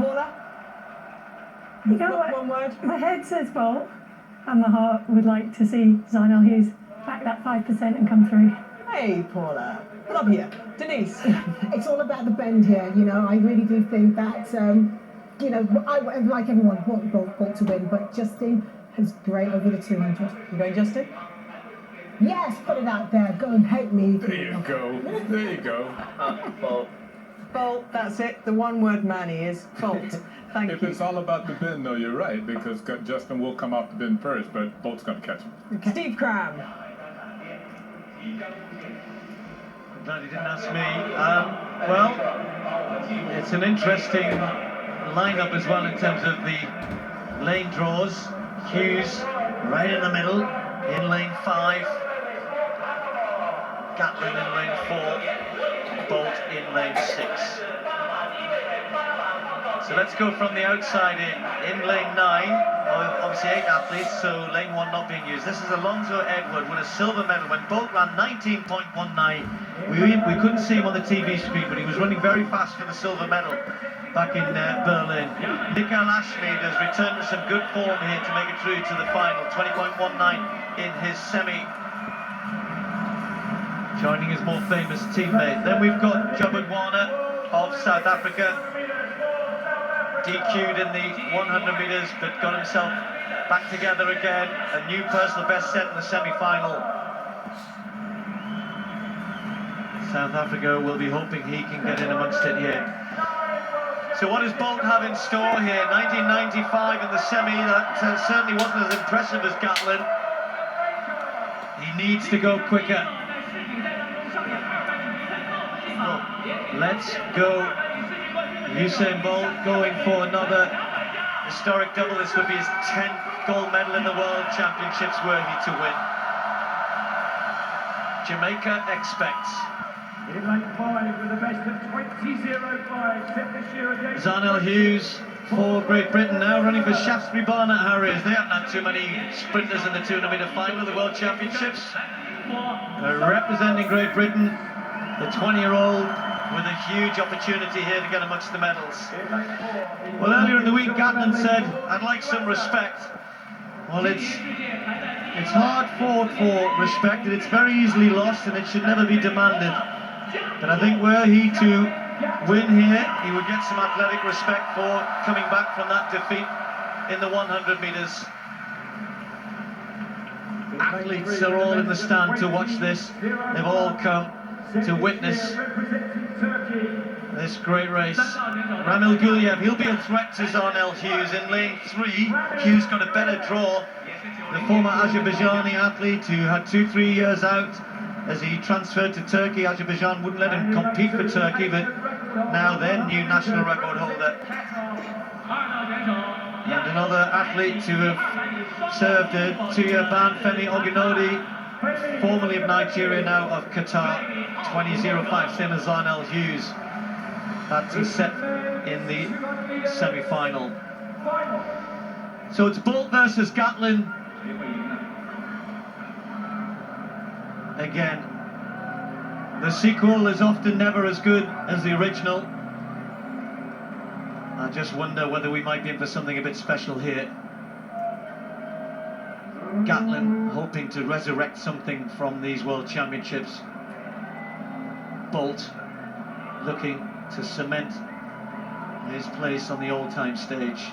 Paula? You know what? One word? My head says Bolt, and my heart would like to see Usain Hughes back that 5% and come through. Hey, Paula. Love you. Denise? It's all about the bend here, you know. I really do think that, you know, I like everyone want Bolt to win, but Justin was great over the 200. You going, Justin? Yes, put it out there. Go and hate me. There you go. There you go. Bolt. Bolt, that's it. The one-word man he is. Bolt. Thank If you. it's all about the bin, though, you're right, because Justin will come off the bin first, but Bolt's going to catch him. Okay. Steve Cram. I'm glad you didn't ask me. Well, it's an interesting lineup as well in terms of the lane draws. Hughes right in the middle, in lane 5. Gatlin in lane 4. Bolt in lane 6. So let's go from the outside in lane 9. Obviously 8 athletes, so lane 1 not being used. This is Alonso Edward with a silver medal. When Bolt ran 19.19, we couldn't see him on the TV screen, but he was running very fast for the silver medal back in Berlin. Mikael Ashmead has returned to some good form here to make it through to the final. 20.19 in his semi, joining his more famous teammate. Then we've got Jubbard Warner of South Africa, DQ'd in the 100 meters, but got himself back together again. A new personal best set in the semi-final. South Africa will be hoping he can get in amongst it here. So what does Bolt have in store here? 1995 in the semi, that certainly wasn't as impressive as Gatlin. He needs to go quicker. Well, let's go. Usain Bolt going for another historic double. This would be his 10th gold medal in the World Championships, were he to win. Jamaica expects. In lane 5 with a best of 20.05, set this year against Usain Hughes for Great Britain, now running for Shaftesbury Barnet Harriers. They haven't had too many sprinters in the 200 metre final of the World Championships. Representing Great Britain, the 20-year-old with a huge opportunity here to get amongst the medals. Well, earlier in the week, Gatlin said, "I'd like some respect." Well, it's hard fought for respect, and it's very easily lost, and it should never be demanded. But I think were he to win here, he would get some athletic respect for coming back from that defeat in the 100 metres. Athletes are all in the stand to watch this. They've all come to witness this great race. Ramil Guliev, he'll be a threat to Zarnel Hughes in lane 3. Hughes got a better draw. The former Azerbaijani athlete who had 2-3 years out as he transferred to Turkey. Azerbaijan wouldn't let him compete for Turkey, but now their new national record holder. And another athlete to have served a 2-year ban, Femi Ogunodi, formerly of Nigeria, now of Qatar. 20.05, same as Zarnel Hughes. Had to set in the semi-final. So it's Bolt versus Gatlin. Again, the sequel is often never as good as the original. I just wonder whether we might be in for something a bit special here. Gatlin hoping to resurrect something from these World Championships. Bolt looking to cement his place on the all-time stage.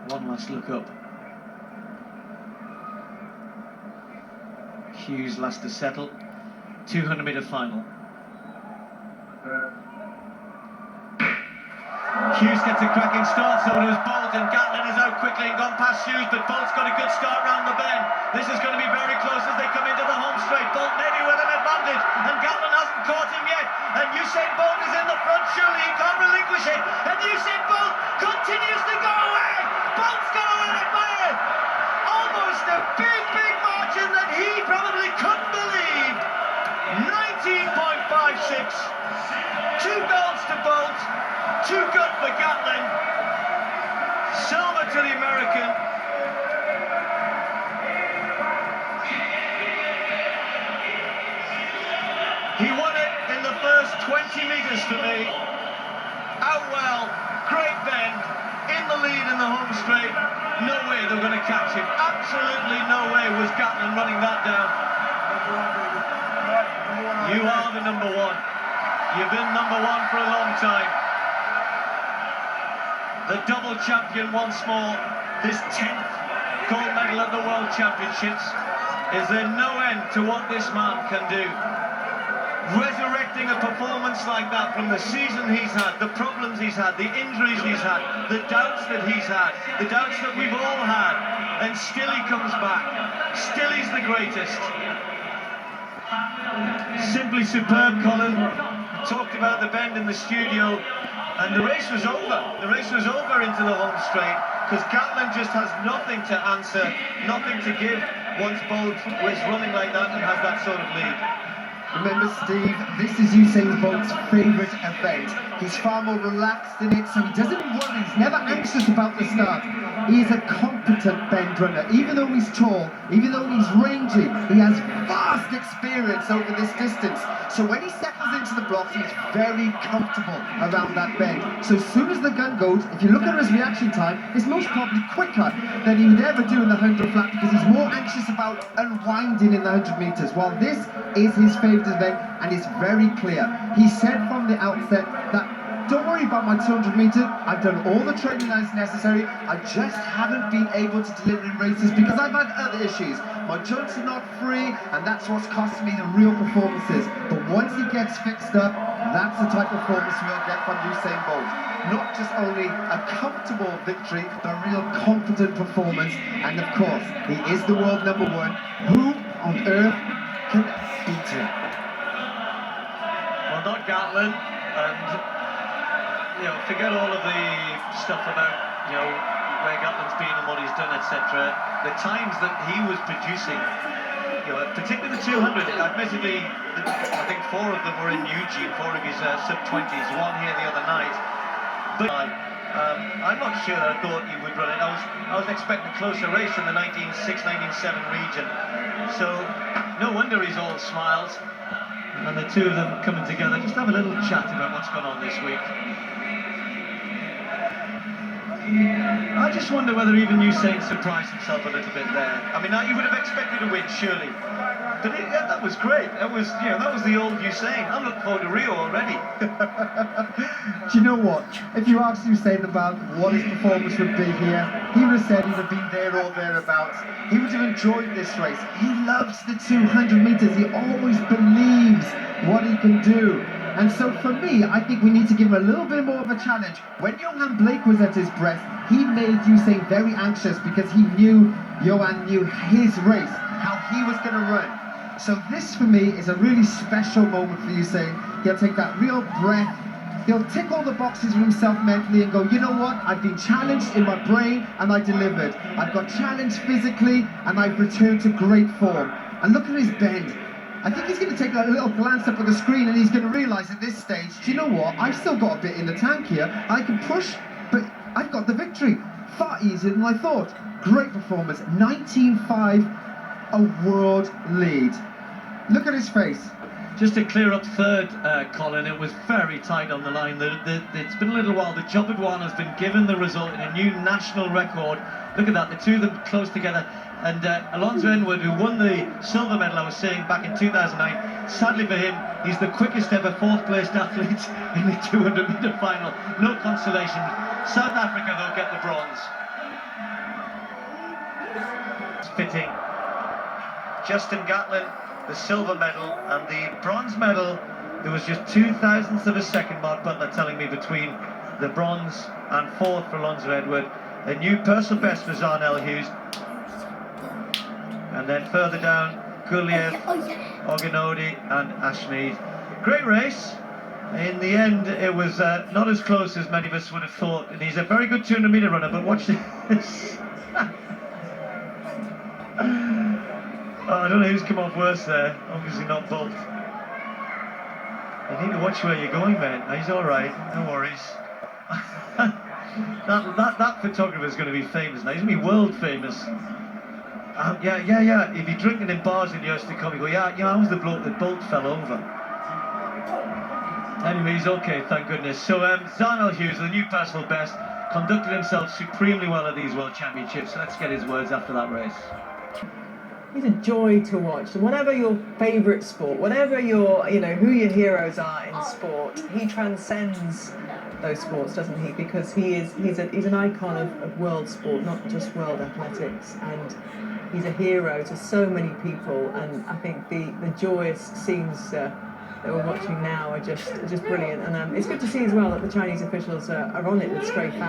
One last look up. Hughes last to settle. 200-meter final. Hughes gets a cracking start, so does Bolt, and Gatlin is out quickly and gone past Hughes, but Bolt's got a good start round the bend. This is going to be very close as they come into the home straight. Bolt maybe with an advantage, and Gatlin hasn't caught him yet, and Usain Bolt is in the front, surely he can't relinquish it, and Usain Bolt continues to go away. Bolt's going to win it by almost a big margin that he probably couldn't believe. 19.56. 2 goals to Bolt, 2 good for Gatlin. Silver to the American. He won it in the first 20 meters for me. Out well, great bend, in the lead in the home straight. No way they were going to catch him. Absolutely no way was Gatlin running that down. You are the number one. You've been number one for a long time. The double champion once more. This 10th gold medal at the World Championships. Is there no end to what this man can do? Resurrecting a performance like that from the season he's had, the problems he's had, the injuries he's had, the doubts that he's had, the doubts that we've all had, and still he comes back. Still he's the greatest. Simply superb, Colin. Talked about the bend in the studio, and the race was over. The race was over into the home straight, because Gatlin just has nothing to answer, nothing to give once Bolt was running like that and has that sort of lead. Remember, Steve, this is Usain Bolt's favourite event. He's far more relaxed in it, so he doesn't worry. He's never anxious about the start. He is a competent bend runner. Even though he's tall, even though he's rangy, he has vast experience over this distance. So when he settles into the blocks, he's very comfortable around that bend. So as soon as the gun goes, if you look at his reaction time, it's most probably quicker than he would ever do in the 100 flat, because he's more anxious about unwinding in the 100 meters, while this is his favourite event, and it's very clear. He said from the outset that, don't worry about my 200 meter, I've done all the training that's necessary, I just haven't been able to deliver in races because I've had other issues. My joints are not free, and that's what's costing me the real performances. But once he gets fixed up, that's the type of performance we'll get from Usain Bolt. Not just only a comfortable victory, but a real confident performance. And of course, he is the world number one. Who on earth can beat him? Well, not Gatlin, and forget all of the stuff about where Gatlin's been and what he's done, etc. The times that he was producing, particularly the 200. Admittedly, I think 4 of them were in Eugene, 4 of his sub-20s, 1 here the other night. But I'm not sure that I thought he would run it. I was expecting a closer race in the 19.6, 19.7 region. So no wonder he's all smiles. And the two of them coming together, just have a little chat about what's gone on this week. I just wonder whether even Usain surprised himself a little bit there. I mean, you would have expected a win, surely. But that was great. That was the old Usain. I'm looking forward to Rio already. Do you know what? If you asked Usain about what his performance would be here, he would have said he'd have been there or thereabouts. He would have enjoyed this race. He loves the 200 meters. He always believes what he can do. And so for me, I think we need to give him a little bit more of a challenge. When Johan Blake was at his best, he made Usain very anxious because he knew Johan knew his race, how he was going to run. So this for me is a really special moment for Usain. He'll take that real breath. He'll tick all the boxes for himself mentally and go, you know what? I've been challenged in my brain and I delivered. I've got challenged physically and I've returned to great form. And look at his bend. I think he's going to take a little glance up at the screen and he's going to realise at this stage, do you know what? I've still got a bit in the tank here. I can push, but I've got the victory. Far easier than I thought. Great performance. 19.5, a world lead. Look at his face. Just to clear up third, Colin, it was very tight on the line. It's been a little while. The Jobbard one has been given the result in a new national record. Look at that, the two of them close together. And Alonso Enwood, who won the silver medal, I was saying, back in 2009, sadly for him, he's the quickest ever fourth-placed athlete in the 200-meter final. No consolation. South Africa, though, get the bronze. It's fitting. Justin Gatlin, the silver medal, and the bronze medal. There was just 0.02 of a second, Mark Butler telling me, between the bronze and fourth for Alonso Edward. A new personal best for Zarnell Hughes. And then further down, Guliev, Ogunodi and Ashmead. Great race. In the end, it was not as close as many of us would have thought. And he's a very good 200-meter runner, but watch this. I don't know who's come off worse there. Obviously not Bolt. You need to watch where you're going, mate. He's all right. No worries. that photographer's going to be famous now. He's going to be world famous. Yeah. He'd be drinking in bars in years to come. He'd go, yeah, I was the bloke that Bolt fell over. Anyway, he's okay, thank goodness. So Zarnell Hughes, the new personal best, conducted himself supremely well at these World Championships. Let's get his words after that race. He's a joy to watch. Whatever your favourite sport, whatever your, who your heroes are in sport, he transcends those sports, doesn't he? Because he's an icon of world sport, not just world athletics, and he's a hero to so many people. And I think the joyous scenes that we're watching now are just brilliant. And it's good to see as well that the Chinese officials are on it with stray fans.